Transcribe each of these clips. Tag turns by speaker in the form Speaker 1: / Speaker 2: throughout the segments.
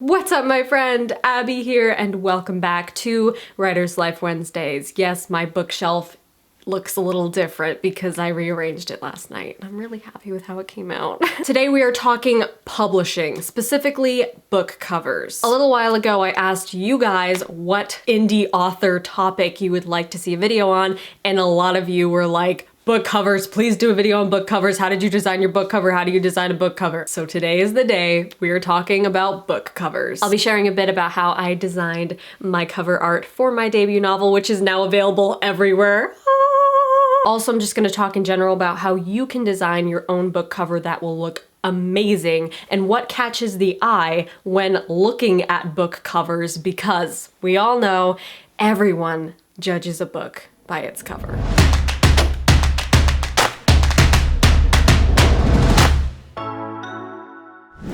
Speaker 1: What's up, my friend? Abby here, and welcome back to WritersLife Wednesdays. Yes, my bookshelf looks a little different because I rearranged it last night. I'm really happy with how it came out. Today we are talking publishing, specifically book covers. A little while ago I asked you guys what indie author topic you would like to see a video on, and a lot of you were like, book covers, please do a video on book covers. How did you design your book cover? How do you design a book cover? So today is the day we are talking about book covers. I'll be sharing a bit about how I designed my cover art for my debut novel, which is now available everywhere. Also, I'm just gonna talk in general about how you can design your own book cover that will look amazing and what catches the eye when looking at book covers, because we all know everyone judges a book by its cover.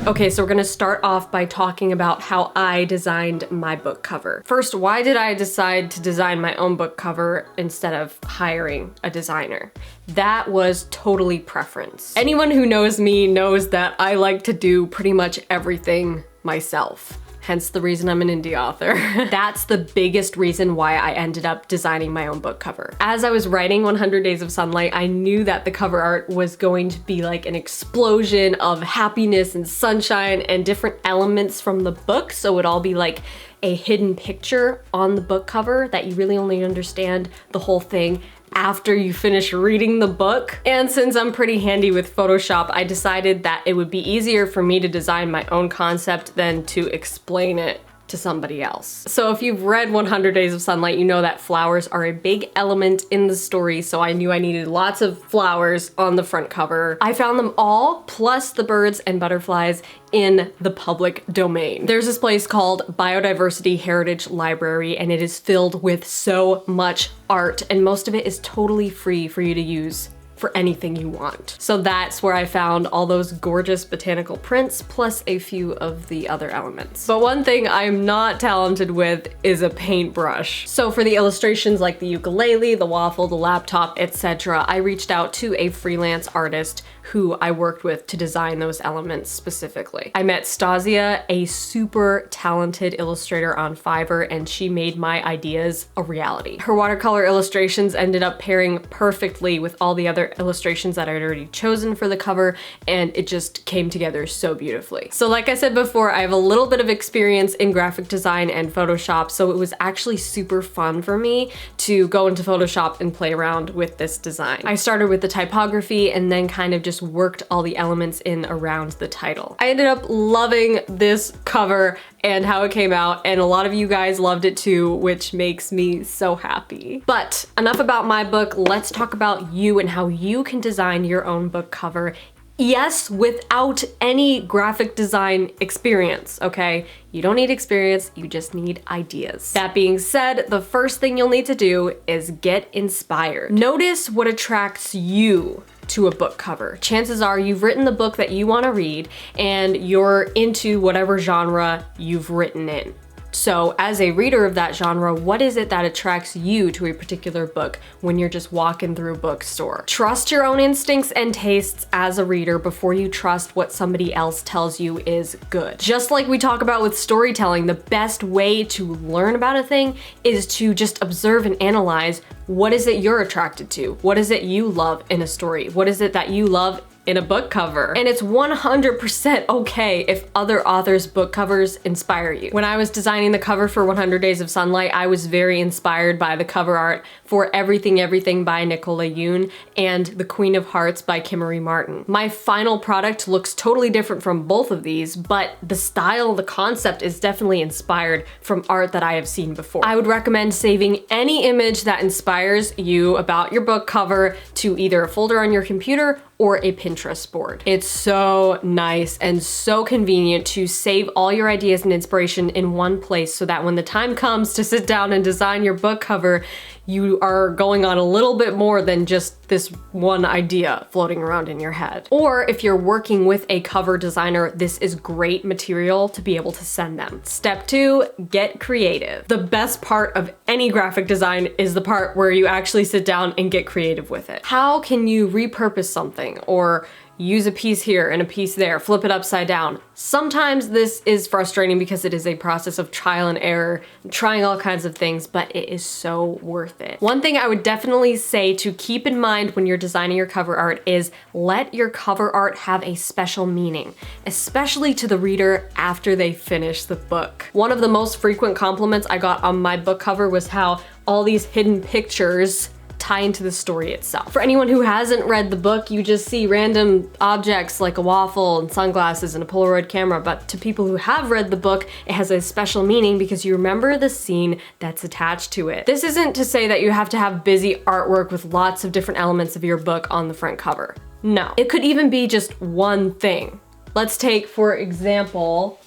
Speaker 1: Okay, so we're gonna start off by talking about how I designed my book cover. First, why did I decide to design my own book cover instead of hiring a designer? That was totally preference. Anyone who knows me knows that I like to do pretty much everything myself. Hence the reason I'm an indie author. That's the biggest reason why I ended up designing my own book cover. As I was writing 100 Days of Sunlight, I knew that the cover art was going to be like an explosion of happiness and sunshine and different elements from the book, so it would all be like a hidden picture on the book cover that you really only understand the whole thing after you finish reading the book. And since I'm pretty handy with Photoshop, I decided that it would be easier for me to design my own concept than to explain it to somebody else. So if you've read 100 Days of Sunlight, you know that flowers are a big element in the story, so I knew I needed lots of flowers on the front cover. I found them all, plus the birds and butterflies, in the public domain. There's this place called Biodiversity Heritage Library, and it is filled with so much art, and most of it is totally free for you to use for anything you want. So that's where I found all those gorgeous botanical prints, plus a few of the other elements. But one thing I'm not talented with is a paintbrush. So for the illustrations like the ukulele, the waffle, the laptop, etc., I reached out to a freelance artist who I worked with to design those elements specifically. I met Stasia, a super talented illustrator on Fiverr, and she made my ideas a reality. Her watercolor illustrations ended up pairing perfectly with all the other illustrations that I'd already chosen for the cover, and it just came together so beautifully. So like I said before, I have a little bit of experience in graphic design and Photoshop, so it was actually super fun for me to go into Photoshop and play around with this design. I started with the typography and then kind of just worked all the elements in around the title. I ended up loving this cover and how it came out, and a lot of you guys loved it too, which makes me so happy. But enough about my book, let's talk about you and how you can design your own book cover. Yes, without any graphic design experience, okay? You don't need experience, you just need ideas. That being said, the first thing you'll need to do is get inspired. Notice what attracts you to a book cover. Chances are you've written the book that you want to read and you're into whatever genre you've written in. So as a reader of that genre, what is it that attracts you to a particular book when you're just walking through a bookstore? Trust your own instincts and tastes as a reader before you trust what somebody else tells you is good. Just like we talk about with storytelling, the best way to learn about a thing is to just observe and analyze. What is it you're attracted to? What is it you love in a story? What is it that you love in a book cover? And it's 100% okay if other authors' book covers inspire you. When I was designing the cover for 100 Days of Sunlight, I was very inspired by the cover art for Everything Everything by Nicola Yoon and The Queen of Hearts by Kimmery Martin. My final product looks totally different from both of these, but the style, the concept is definitely inspired from art that I have seen before. I would recommend saving any image that inspires you about your book cover to either a folder on your computer or a Pinterest board. It's so nice and so convenient to save all your ideas and inspiration in one place so that when the time comes to sit down and design your book cover, you are going on a little bit more than just this one idea floating around in your head. Or if you're working with a cover designer, this is great material to be able to send them. Step 2, get creative. The best part of any graphic design is the part where you actually sit down and get creative with it. How can you repurpose something or use a piece here and a piece there, flip it upside down. Sometimes this is frustrating because it is a process of trial and error, trying all kinds of things, but it is so worth it. One thing I would definitely say to keep in mind when you're designing your cover art is let your cover art have a special meaning, especially to the reader after they finish the book. One of the most frequent compliments I got on my book cover was how all these hidden pictures tie into the story itself. For anyone who hasn't read the book, you just see random objects like a waffle and sunglasses and a Polaroid camera, but to people who have read the book, it has a special meaning because you remember the scene that's attached to it. This isn't to say that you have to have busy artwork with lots of different elements of your book on the front cover. No, it could even be just one thing. Let's take, for example,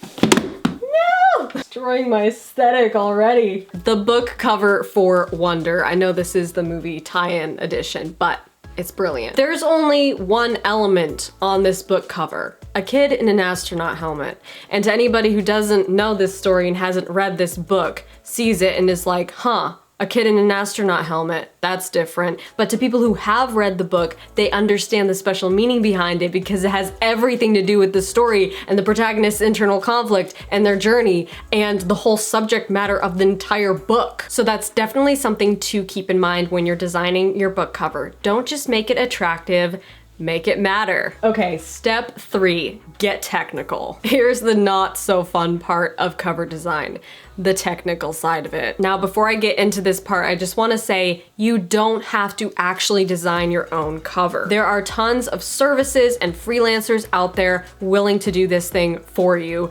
Speaker 1: destroying my aesthetic already. The book cover for Wonder. I know this is the movie tie-in edition, but it's brilliant. There's only one element on this book cover, a kid in an astronaut helmet. And to anybody who doesn't know this story and hasn't read this book, sees it and is like, huh, a kid in an astronaut helmet, that's different. But to people who have read the book, they understand the special meaning behind it because it has everything to do with the story and the protagonist's internal conflict and their journey and the whole subject matter of the entire book. So that's definitely something to keep in mind when you're designing your book cover. Don't just make it attractive, make it matter. Okay, step 3, get technical. Here's the not so fun part of cover design, the technical side of it. Now, before I get into this part, I just wanna say you don't have to actually design your own cover. There are tons of services and freelancers out there willing to do this thing for you,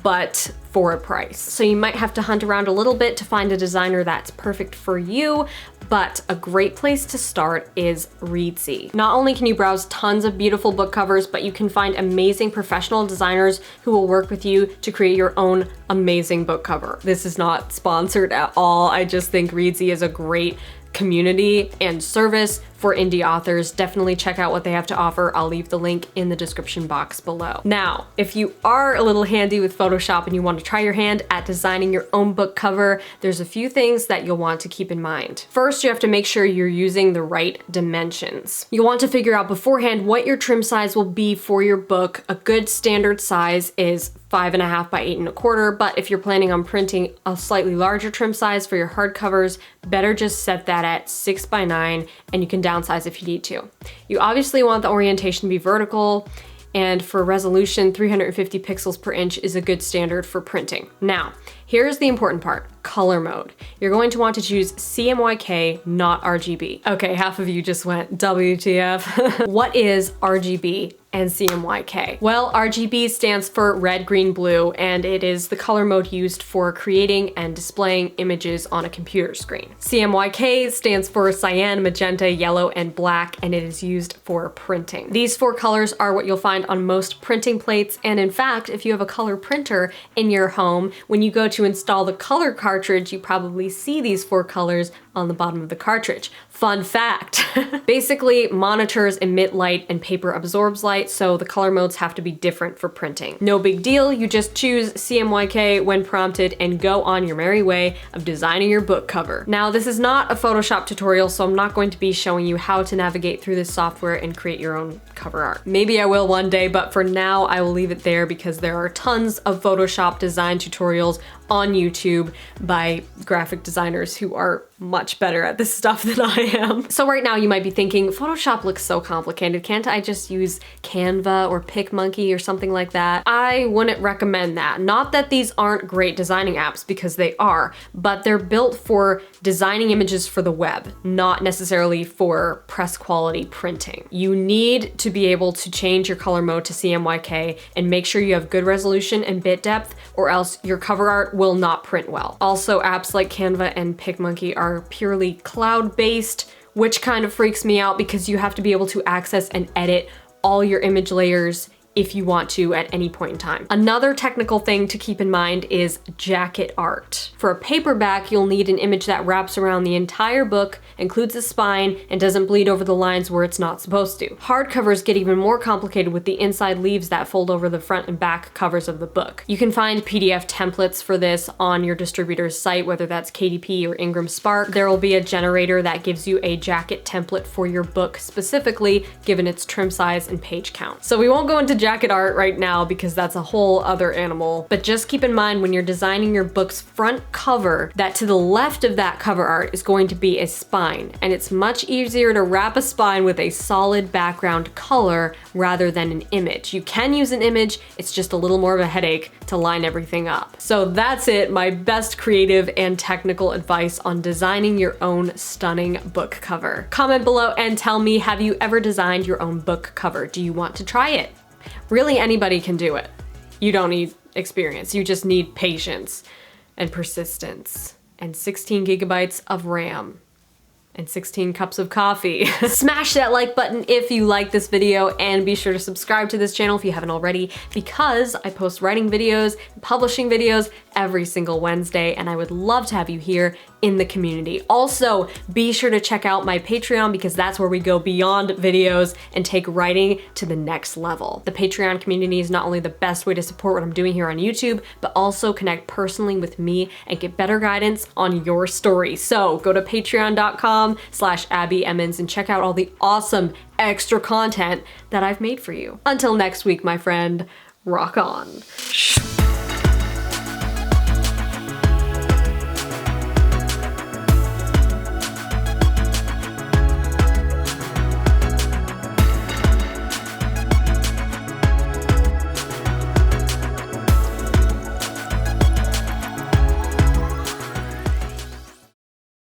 Speaker 1: but for a price. So you might have to hunt around a little bit to find a designer that's perfect for you, but a great place to start is Reedsy. Not only can you browse tons of beautiful book covers, but you can find amazing professional designers who will work with you to create your own amazing book cover. This is not sponsored at all. I just think Reedsy is a great community and service for indie authors. Definitely check out what they have to offer. I'll leave the link in the description box below. Now, if you are a little handy with Photoshop and you want to try your hand at designing your own book cover, there's a few things that you'll want to keep in mind. First, you have to make sure you're using the right dimensions. You'll want to figure out beforehand what your trim size will be for your book. A good standard size is 5.5 by 8.25, but if you're planning on printing a slightly larger trim size for your hardcovers, better just set that at 6 by 9, and you can downsize if you need to. You obviously want the orientation to be vertical, and for resolution, 350 pixels per inch is a good standard for printing. Now, here's the important part, color mode. You're going to want to choose CMYK, not RGB. Okay, half of you just went, WTF. What is RGB and CMYK? Well, RGB stands for red, green, blue, and it is the color mode used for creating and displaying images on a computer screen. CMYK stands for cyan, magenta, yellow, and black, and it is used for printing. These 4 colors are what you'll find on most printing plates, and in fact, if you have a color printer in your home, when you go to install the color cartridge, you probably see these 4 colors on the bottom of the cartridge. Fun fact. Basically, monitors emit light and paper absorbs light, so the color modes have to be different for printing. No big deal, you just choose CMYK when prompted and go on your merry way of designing your book cover. Now, this is not a Photoshop tutorial, so I'm not going to be showing you how to navigate through this software and create your own cover art. Maybe I will one day, but for now, I will leave it there because there are tons of Photoshop design tutorials on YouTube by graphic designers who are much better at this stuff than I am. So right now you might be thinking, Photoshop looks so complicated. Can't I just use Canva or PicMonkey or something like that? I wouldn't recommend that. Not that these aren't great designing apps, because they are, but they're built for designing images for the web, not necessarily for press quality printing. You need to be able to change your color mode to CMYK and make sure you have good resolution and bit depth, or else your cover art will not print well. Also, apps like Canva and PicMonkey are purely cloud-based, which kind of freaks me out because you have to be able to access and edit all your image layers if you want to at any point in time. Another technical thing to keep in mind is jacket art. For a paperback, you'll need an image that wraps around the entire book includes a spine, and doesn't bleed over the lines where it's not supposed to. Hardcovers get even more complicated with the inside leaves that fold over the front and back covers of the book. You can find PDF templates for this on your distributor's site, whether that's KDP or Ingram Spark. There will be a generator that gives you a jacket template for your book specifically, given its trim size and page count. So we won't go into jacket art right now because that's a whole other animal, but just keep in mind when you're designing your book's front cover that to the left of that cover art is going to be a spine, and it's much easier to wrap a spine with a solid background color rather than an image. You can use an image, it's just a little more of a headache to line everything up. So that's it, my best creative and technical advice on designing your own stunning book cover. Comment below and tell me, have you ever designed your own book cover? Do you want to try it? Really, anybody can do it. You don't need experience, you just need patience and persistence and 16 gigabytes of RAM and 16 cups of coffee. Smash that like button if you like this video, and be sure to subscribe to this channel if you haven't already, because I post writing videos, publishing videos every single Wednesday, and I would love to have you here in the community. Also, be sure to check out my Patreon, because that's where we go beyond videos and take writing to the next level. The Patreon community is not only the best way to support what I'm doing here on YouTube, but also connect personally with me and get better guidance on your story. So go to patreon.com/Abbie Emmons and check out all the awesome extra content that I've made for you. Until next week, my friend, rock on.